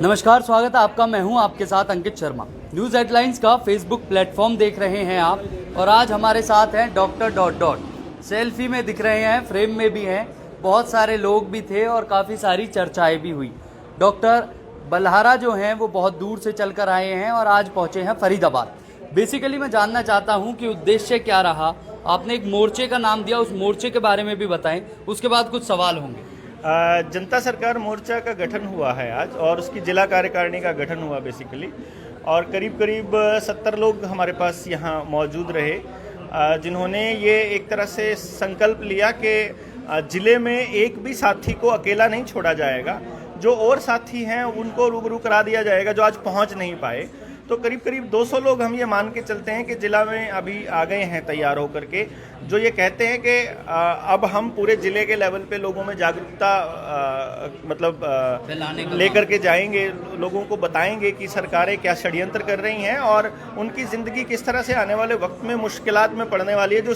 नमस्कार, स्वागत है आपका। मैं हूं आपके साथ अंकित शर्मा। न्यूज़ हेडलाइंस का फेसबुक प्लेटफॉर्म देख रहे हैं आप, और आज हमारे साथ हैं डॉक्टर ... सेल्फी में दिख रहे हैं, फ्रेम में भी हैं। बहुत सारे लोग भी थे और काफ़ी सारी चर्चाएं भी हुई। डॉक्टर बलहारा जो हैं वो बहुत दूर से चलकर आए हैं और आज पहुंचे हैं फरीदाबाद। बेसिकली मैं जानना चाहता हूं कि उद्देश्य क्या रहा। आपने एक मोर्चे का नाम दिया, उस मोर्चे के बारे में भी बताएं, उसके बाद कुछ सवाल होंगे। जनता सरकार मोर्चा का गठन हुआ है आज, और उसकी जिला कार्यकारिणी का गठन हुआ बेसिकली, और करीब करीब 70 लोग हमारे पास यहाँ मौजूद रहे, जिन्होंने ये एक तरह से संकल्प लिया कि जिले में एक भी साथी को अकेला नहीं छोड़ा जाएगा। जो और साथी हैं उनको रूबरू करा दिया जाएगा जो आज पहुँच नहीं पाए। तो करीब करीब 200 लोग हम ये मान के चलते हैं कि जिला में अभी आ गए हैं तैयार होकर के, जो ये कहते हैं कि अब हम पूरे जिले के लेवल पे लोगों में जागरूकता लेकर के जाएंगे, लोगों को बताएंगे कि सरकारें क्या षड्यंत्र कर रही हैं और उनकी ज़िंदगी किस तरह से आने वाले वक्त में मुश्किलात में पड़ने वाली है। जो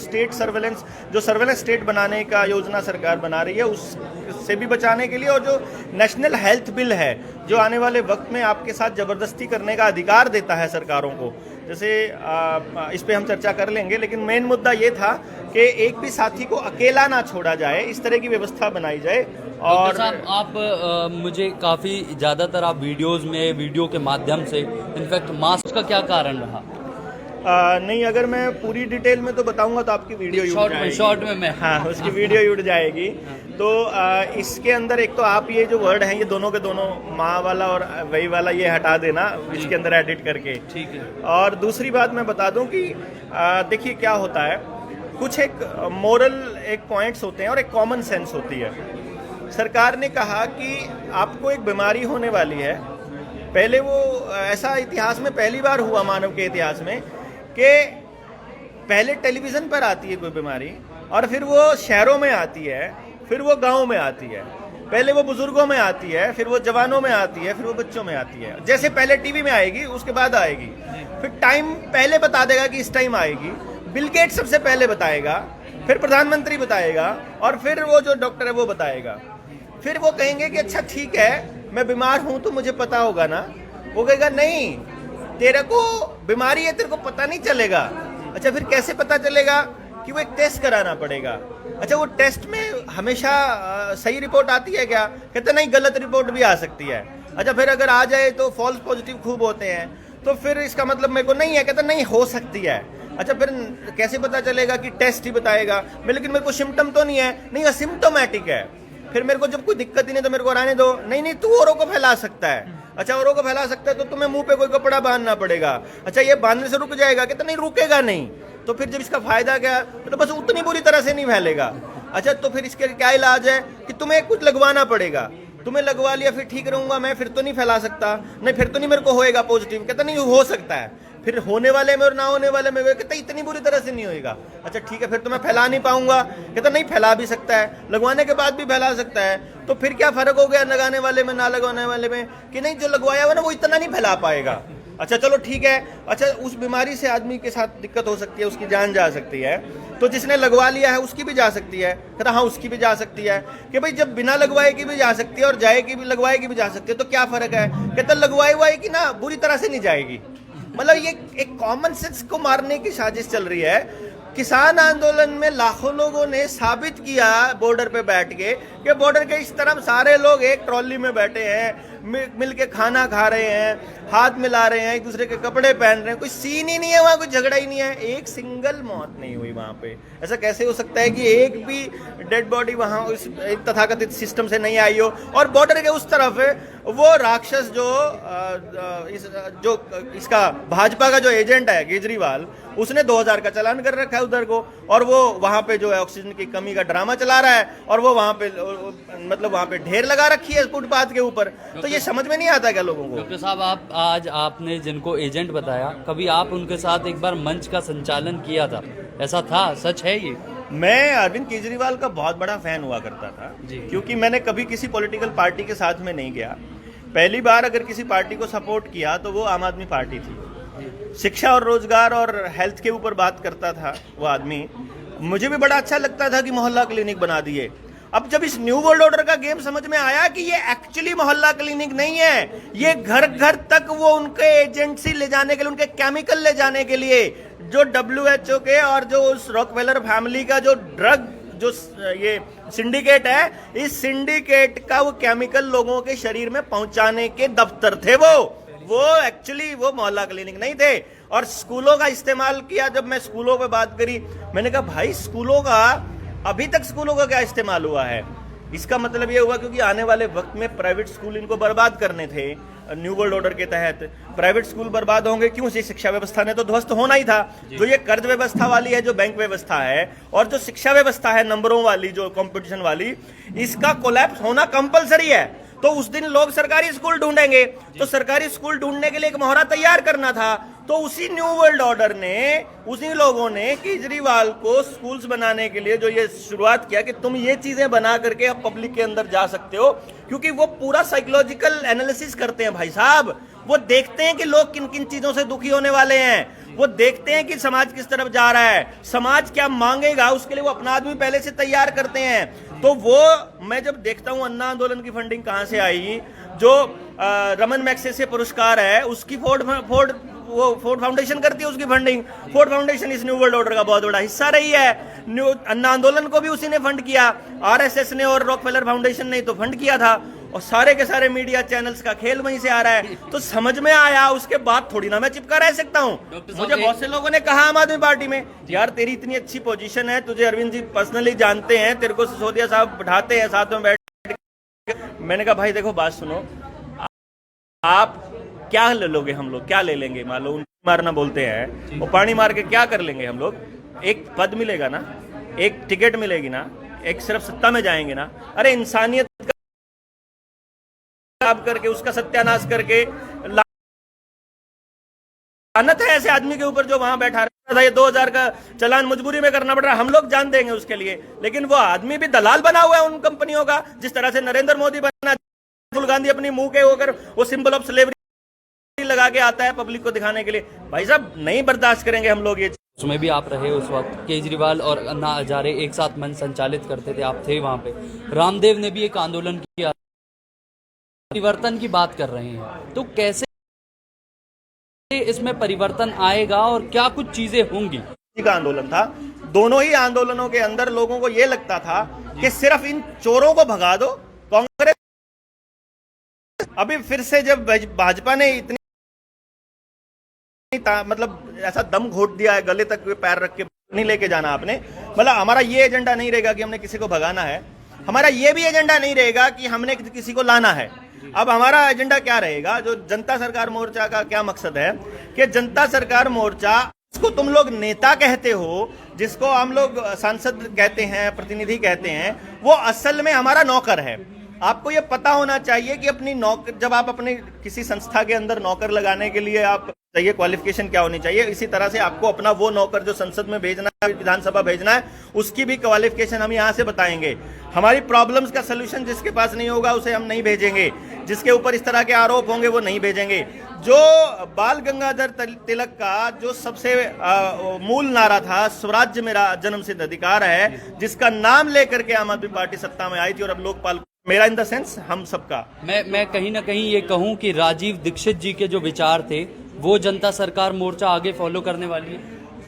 सर्वेलेंस स्टेट बनाने का योजना सरकार बना रही है, उससे भी बचाने के लिए, और जो नेशनल हेल्थ बिल है जो आने वाले वक्त में आपके साथ ज़बरदस्ती करने का अधिकार देता है सरकारों को, जैसे इस पे हम चर्चा कर लेंगे। लेकिन मेन मुद्दा ये था कि एक भी साथी को अकेला ना छोड़ा जाए, इस तरह की व्यवस्था बनाई जाए। और साहब, आप मुझे काफ़ी ज़्यादातर आप वीडियो के माध्यम से, इनफैक्ट मास्क का क्या कारण रहा? नहीं, अगर मैं पूरी डिटेल में तो बताऊंगा तो आपकी वीडियो शॉर्ट में मैं उसकी वीडियो उड़ जाएगी। तो इसके अंदर एक तो आप ये जो वर्ड हैं, ये दोनों के दोनों, माँ वाला और वही वाला, ये हटा देना इसके अंदर एडिट करके, ठीक है। और दूसरी बात मैं बता दूं कि देखिए क्या होता है, कुछ एक मोरल एक पॉइंट्स होते हैं और एक कॉमन सेंस होती है। सरकार ने कहा कि आपको एक बीमारी होने वाली है। पहले वो ऐसा इतिहास में पहली बार हुआ मानव के इतिहास में कि पहले टेलीविज़न पर आती है कोई बीमारी, और फिर वो शहरों में आती है, फिर वो गाँव में आती है, पहले वो बुजुर्गों में आती है, फिर वो जवानों में आती है, फिर वो बच्चों में आती है। जैसे पहले टीवी में आएगी, उसके बाद आएगी, फिर टाइम पहले बता देगा कि इस टाइम आएगी। बिल गेट्स सबसे पहले बताएगा, फिर प्रधानमंत्री बताएगा, और फिर वो जो डॉक्टर है वो बताएगा। फिर वो कहेंगे कि अच्छा ठीक है, मैं बीमार हूँ तो मुझे पता होगा ना। वो कहेगा नहीं, तेरे को बीमारी है, तेरे को पता नहीं चलेगा। अच्छा, फिर कैसे पता चलेगा? कि वो एक टेस्ट कराना पड़ेगा। अच्छा, वो टेस्ट में हमेशा सही रिपोर्ट आती है क्या? कहते नहीं, गलत रिपोर्ट भी आ सकती है। अच्छा, फिर अगर आ जाए तो फॉल्स पॉजिटिव खूब होते हैं, तो फिर इसका मतलब मेरे को नहीं है। कहते नहीं, हो सकती है। अच्छा, फिर कैसे पता चलेगा? कि टेस्ट ही बताएगा। लेकिन मेरे को सिम्टम तो नहीं है। नहीं, असिम्टोमेटिक है। फिर मेरे को जब कोई दिक्कत ही नहीं तो मेरे को रहने दो। नहीं, तू औरों को फैला सकता है। अच्छा, औरों को फैला सकता है तो तुम्हें मुंह पे कोई कपड़ा बांधना पड़ेगा। अच्छा, ये बांधने से रुक जाएगा? कहते नहीं, रुकेगा नहीं। तो फिर जब इसका फायदा क्या? तो बस उतनी बुरी तरह से नहीं फैलेगा। अच्छा, तो फिर इसके क्या इलाज है? कि तुम्हें कुछ लगवाना पड़ेगा। तुम्हें लगवा लिया, फिर ठीक रहूंगा मैं, फिर तो नहीं फैला सकता। नहीं, फिर तो नहीं मेरे को होएगा पॉजिटिव। कहता नहीं, हो सकता है। फिर होने वाले में और ना होने वाले में कहता इतनी बुरी तरह से नहीं होएगा। अच्छा ठीक है, फिर तो मैं फैला नहीं पाऊंगा। कहता नहीं, फैला भी सकता है, लगवाने के बाद भी फैला सकता है। तो फिर क्या फर्क हो गया लगाने वाले में ना लगवाने वाले में? कि नहीं, जो लगवाया हुआ ना वो इतना नहीं फैला पाएगा। अच्छा चलो ठीक है। अच्छा, उस बीमारी से आदमी के साथ दिक्कत हो सकती है, उसकी जान जा सकती है। तो जिसने लगवा लिया है उसकी भी जा सकती है। कहता हाँ, उसकी भी जा सकती है। कि भाई जब बिना लगवाए की भी जा सकती है और जाए की भी, लगवाए की भी जा सकती है, तो क्या फर्क है? कहता लगवाए हुआ है कि ना बुरी तरह से नहीं जाएगी। मतलब ये एक कॉमन सेंस को मारने की साजिश चल रही है। किसान आंदोलन में लाखों लोगों ने साबित किया बॉर्डर पे बैठ के कि बॉर्डर के इस तरफ सारे लोग एक ट्रॉली में बैठे हैं, मिल के खाना खा रहे हैं, हाथ मिला रहे हैं, एक दूसरे के कपड़े पहन रहे हैं, कोई सीन ही नहीं है वहाँ, कोई झगड़ा ही नहीं है, एक सिंगल मौत नहीं हुई वहाँ पे। ऐसा कैसे हो सकता है कि एक भी डेड बॉडी वहाँ उस एक तथाकथित सिस्टम से नहीं आई हो? और बॉर्डर के उस तरफ वो राक्षस जो इसका भाजपा का जो एजेंट है केजरीवाल, उसने 2000 का चालान कर रखा है उधर को, और वो वहाँ पे जो है ऑक्सीजन की कमी का ड्रामा चला रहा है, और वो वहाँ पे मतलब वहाँ पे ढेर लगा रखी है फुटपाथ के ऊपर। तो ये समझ में नहीं आता क्या लोगों को? डॉक्टर साहब, आपने जिनको एजेंट बताया, कभी आप उनके साथ एक बार मंच का संचालन किया था, ऐसा था? सच है ये? मैं अरविंद केजरीवाल का बहुत बड़ा फैन हुआ करता था जी, क्योंकि मैंने कभी किसी पॉलिटिकल पार्टी के साथ में नहीं गया। पहली बार अगर किसी पार्टी को सपोर्ट किया तो वो आम आदमी पार्टी थी। शिक्षा और रोजगार और हेल्थ के ऊपर बात करता था वो आदमी। मुझे भी बड़ा अच्छा लगता था कि मोहल्ला क्लिनिक बना दिए। अब जब इस न्यू वर्ल्ड ऑर्डर का गेम समझ में आया कि ये एक्चुअली मोहल्ला क्लिनिक नहीं है, ये घर घर तक वो उनके एजेंसी ले जाने के लिए, उनके केमिकल ले जाने के लिए, जो WHO के और जो उस रॉकफेलर फैमिली का जो ड्रग जो ये सिंडिकेट है, इस सिंडिकेट का वो केमिकल लोगों के शरीर में पहुंचाने के दफ्तर थे वो एक्चुअली वो मोहल्ला क्लिनिक नहीं थे। और स्कूलों का इस्तेमाल किया। जब मैं स्कूलों पे बात करी, मैंने कहा भाई स्कूलों का अभी तक स्कूलों का क्या इस्तेमाल हुआ है? इसका मतलब ये हुआ क्योंकि आने वाले वक्त में प्राइवेट स्कूल इनको बर्बाद करने थे। न्यू वर्ल्ड ऑर्डर के तहत प्राइवेट स्कूल बर्बाद होंगे क्यों? शिक्षा व्यवस्था ने तो ध्वस्त होना ही था। जो ये कर्ज व्यवस्था वाली है, जो बैंक व्यवस्था है, और जो शिक्षा व्यवस्था है नंबरों वाली, जो कंपटीशन वाली, इसका कोलैप्स होना कंपलसरी है। तो उस दिन लोग सरकारी स्कूल ढूंढेंगे, तो सरकारी स्कूल ढूंढने के लिए एक मोहरा तैयार करना था। तो उसी न्यू वर्ल्ड ऑर्डर ने, उसी लोगों ने केजरीवाल को स्कूल्स बनाने के लिए जो ये शुरुआत किया कि तुम ये चीजें बना करके अब पब्लिक के अंदर जा सकते हो, क्योंकि वो पूरा साइकोलॉजिकल एनालिसिस करते हैं भाई साहब। वो देखते हैं कि लोग किन किन चीजों से दुखी होने वाले हैं, वो देखते हैं कि समाज किस तरफ जा रहा है, समाज क्या मांगेगा, उसके लिए वो अपना आदमी पहले से तैयार करते हैं। तो वो मैं जब देखता हूं अन्ना आंदोलन की फंडिंग कहां से आई, जो रमन मैग्सेसे पुरस्कार है उसकी फोर्ड फाउंडेशन करती है उसकी फंडिंग। फोर्ड फाउंडेशन इस न्यू वर्ल्ड ऑर्डर का बहुत बड़ा हिस्सा रही है। अन्ना आंदोलन को भी उसी ने फंड किया, RSS ने और रॉकफेलर फाउंडेशन ने तो फंड किया था, और सारे के सारे मीडिया चैनल्स का खेल वहीं से आ रहा है। तो समझ में आया, उसके बाद थोड़ी ना मैं चिपका रह सकता हूँ। मुझे बहुत से लोगों ने कहा आम आदमी पार्टी में, यार तेरी इतनी अच्छी पोजीशन है, तुझे अरविंद जी पर्सनली जानते हैं, तेरे को सिसोदिया साहब बिठाते हैं साथ में बैठ। मैंने कहा भाई देखो बात सुनो, आप क्या ले लोगे, हम लोग क्या ले लेंगे? मान लो मारना बोलते हैं, वो पानी मार के क्या कर लेंगे हम लोग? एक पद मिलेगा ना, एक टिकट मिलेगी ना, एक सिर्फ सत्ता में जाएंगे ना। अरे इंसानियत करके उसका सत्यानाश करके लानत है ऐसे आदमी के ऊपर जो वहां बैठा रहता था। ये 2000 का चलान मजबूरी में करना पड़ रहा है, हम लोग जान देंगे उसके लिए, लेकिन वो आदमी भी दलाल बना हुआ है उन कंपनियों का। जिस तरह से नरेंद्र मोदी बना, राहुल गांधी अपनी मुंह के होकर वो सिंबल ऑफ स्लेवरी लगा के आता है पब्लिक को दिखाने के लिए। भाई साहब नहीं बर्दाश्त करेंगे हम लोग ये। उसमें भी आप रहे उस वक्त, केजरीवाल और अन्ना हजारे एक साथ मंच संचालित करते थे, आप थे वहां पे। रामदेव ने भी एक आंदोलन किया, परिवर्तन की बात कर रहे हैं, तो कैसे इसमें परिवर्तन आएगा और क्या कुछ चीजें होंगी? का आंदोलन था, दोनों ही आंदोलनों के अंदर लोगों को यह लगता था कि सिर्फ इन चोरों को भगा दो। कांग्रेस अभी फिर से जब भाजपा ने इतनी मतलब ऐसा दम घोट दिया है, गले तक पैर रख के नहीं लेके जाना आपने, मतलब हमारा ये एजेंडा नहीं रहेगा कि हमने किसी को भगाना है, हमारा ये भी एजेंडा नहीं रहेगा कि हमने किसी को लाना है। अब हमारा एजेंडा क्या रहेगा? जो जनता सरकार मोर्चा का क्या मकसद है कि जनता सरकार मोर्चा, जिसको तुम लोग नेता कहते हो, जिसको हम लोग सांसद कहते हैं, प्रतिनिधि कहते हैं, वो असल में हमारा नौकर है। आपको ये पता होना चाहिए कि अपनी नौकर, जब आप अपने किसी संस्था के अंदर नौकर लगाने के लिए आप चाहिए क्वालिफिकेशन क्या होनी चाहिए, इसी तरह से आपको अपना वो नौकर जो संसद में भेजना है, विधानसभा भेजना है, उसकी भी क्वालिफिकेशन हम यहाँ से बताएंगे। हमारी प्रॉब्लम्स का सलूशन जिसके पास नहीं होगा उसे हम नहीं भेजेंगे, जिसके ऊपर इस तरह के आरोप होंगे वो नहीं भेजेंगे। जो बाल गंगाधर तिलक का जो सबसे मूल नारा था, स्वराज्य मेरा जन्मसिद्ध अधिकार है, जिसका नाम लेकर के आम आदमी पार्टी सत्ता में आई थी, और अब लोकपाल मेरा इन द सेंस हम सबका। मैं कहीं ना कहीं ये कहूं कि राजीव दीक्षित जी के जो विचार थे वो जनता सरकार मोर्चा आगे फॉलो करने वाली है।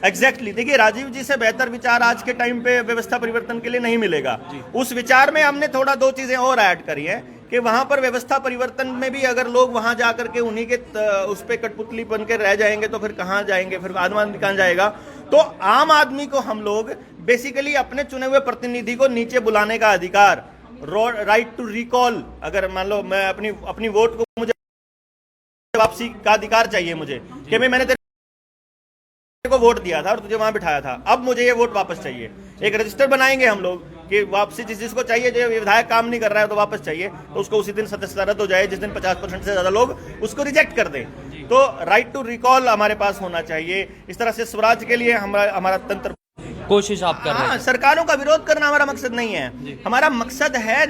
एग्जैक्टली देखिए, राजीव जी से बेहतर विचार आज के टाइम पे व्यवस्था परिवर्तन के लिए नहीं मिलेगा। उस विचार में हमने थोड़ा दो चीजें और ऐड करी है कि वहां पर व्यवस्था परिवर्तन में भी अगर लोग वहां जाकर के उन्हीं के उस पे कठपुतली बन के रह जाएंगे तो फिर कहां जाएंगे, फिर आम आदमी कहां जाएगा? तो आम आदमी को हम लोग बेसिकली अपने चुने हुए प्रतिनिधि को नीचे बुलाने का अधिकार, राइट टू रिकॉल, अगर मान लो मैं अपनी वोट को मुझे वापसी का अधिकार चाहिए मुझे, कि मैंने तेरे को वोट दिया था और तुझे वहां बिठाया था, अब मुझे ये वोट वापस चाहिए। एक रजिस्टर बनाएंगे हम लोग कि वापसी जिसको चाहिए, जो विधायक काम नहीं कर रहा है तो वापस चाहिए, तो उसको उसी दिन सदस्यता रद्द हो जाए जिस दिन 50% से ज्यादा लोग उसको रिजेक्ट कर दें। तो राइट टू रिकॉल हमारे पास होना चाहिए। इस तरह से स्वराज के लिए हमारा तंत्र कोशिश आप कर रहे हैं। सरकारों का विरोध करना हमारा मकसद नहीं है, हमारा मकसद है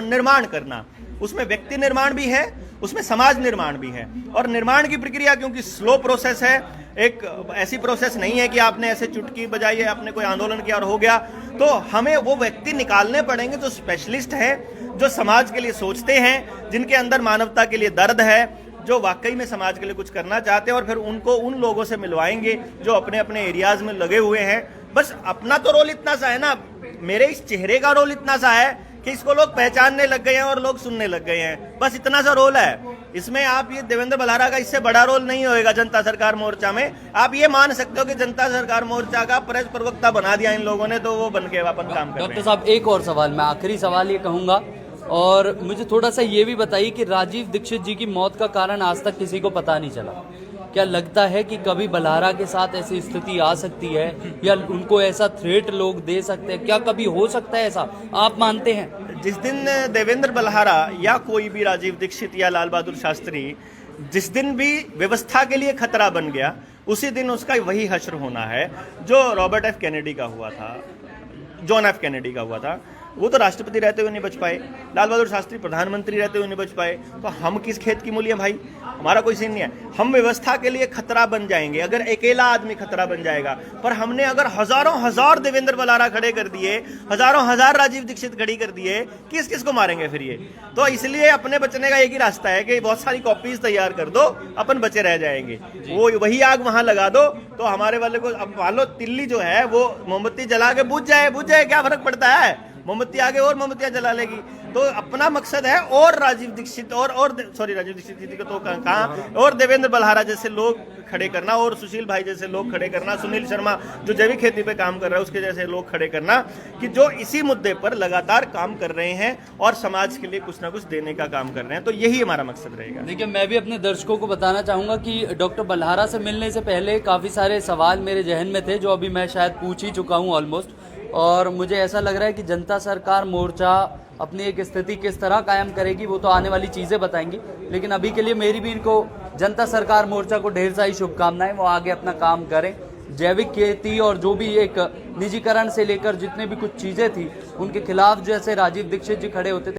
निर्माण करना। उसमें व्यक्ति निर्माण भी है, उसमें समाज निर्माण भी है। और निर्माण की प्रक्रिया क्योंकि स्लो प्रोसेस है, एक ऐसी प्रोसेस नहीं है कि आपने ऐसे चुटकी बजाई है, आपने कोई आंदोलन किया और हो गया। तो हमें वो व्यक्ति निकालने पड़ेंगे जो स्पेशलिस्ट हैं, जो समाज के लिए सोचते हैं, जिनके अंदर मानवता के लिए दर्द है, जो वाकई में समाज के लिए कुछ करना चाहते हैं, और फिर उनको उन लोगों से मिलवाएंगे जो अपने अपने एरियाज में लगे हुए हैं। बस अपना तो रोल इतना सा है ना, मेरे इस चेहरे का रोल इतना सा है कि इसको लोग पहचानने लग गए हैं और लोग सुनने लग गए हैं, बस इतना सा रोल है इसमें। आप ये देवेंद्र बल्हारा का इससे बड़ा रोल नहीं होएगा जनता सरकार मोर्चा में। आप ये मान सकते हो कि जनता सरकार मोर्चा का प्रेस प्रवक्ता बना दिया इन लोगों ने, तो वो बन के अपन काम कर रहे हैं। डॉक्टर साहब, एक और सवाल, मैं आखिरी सवाल ये कहूंगा, और मुझे थोड़ा सा ये भी बताइए कि राजीव दीक्षित जी की मौत का कारण आज तक किसी को पता नहीं चला। क्या लगता है कि कभी बल्हारा के साथ ऐसी स्थिति आ सकती है, या उनको ऐसा थ्रेट लोग दे सकते हैं? क्या कभी हो सकता है ऐसा, आप मानते हैं? जिस दिन देवेंद्र बल्हारा या कोई भी राजीव दीक्षित या लाल बहादुर शास्त्री जिस दिन भी व्यवस्था के लिए खतरा बन गया, उसी दिन उसका वही हश्र होना है जो रॉबर्ट एफ कैनेडी का हुआ था, जॉन एफ कैनेडी का हुआ था। वो तो राष्ट्रपति रहते हुए नहीं बच पाए, लाल बहादुर शास्त्री प्रधानमंत्री रहते हुए नहीं बच पाए, तो हम किस खेत की मूली है भाई? हमारा कोई सीन नहीं है। हम व्यवस्था के लिए खतरा बन जाएंगे अगर अकेला आदमी खतरा बन जाएगा, पर हमने अगर हजारों हजार देवेंद्र बल्हारा खड़े कर दिए, हजारों हजार राजीव दीक्षित खड़ी कर दिए, किस किस को मारेंगे फिर ये? तो इसलिए अपने बचने का एक ही रास्ता है कि बहुत सारी कॉपीज तैयार कर दो, अपन बचे रह जाएंगे। वो वही आग वहां लगा दो तो हमारे वाले को, अब मान लो तिल्ली जो है वो मोमबत्ती जला के बुझ जाए, क्या फर्क पड़ता है? मोमबत्ती आगे और मोमबत्तियां जला लेगी। तो अपना मकसद है और राजीव दीक्षित राजीव दीक्षित को तो कहाँ, और देवेंद्र बल्हारा जैसे लोग खड़े करना, और सुशील भाई जैसे लोग खड़े करना, सुनील शर्मा जो जैविक खेती पे काम कर रहा है उसके जैसे लोग खड़े करना, कि जो इसी मुद्दे पर लगातार काम कर रहे हैं और समाज के लिए कुछ ना कुछ देने का काम कर रहे हैं। तो यही हमारा मकसद रहेगा। देखिए, मैं भी अपने दर्शकों को बताना चाहूंगा कि डॉक्टर बल्हारा से मिलने से पहले काफी सारे सवाल मेरे जहन में थे, जो अभी मैं शायद पूछ ही चुका हूँ ऑलमोस्ट, और मुझे ऐसा लग रहा है कि जनता सरकार मोर्चा अपनी एक स्थिति किस तरह कायम करेगी वो तो आने वाली चीज़ें बताएंगी। लेकिन अभी के लिए मेरी भी इनको जनता सरकार मोर्चा को ढेर सारी शुभकामनाएं, वो आगे अपना काम करें। जैविक खेती और जो भी एक निजीकरण से लेकर जितने भी कुछ चीज़ें थी उनके खिलाफ जैसे राजीव दीक्षित जी खड़े होते थे,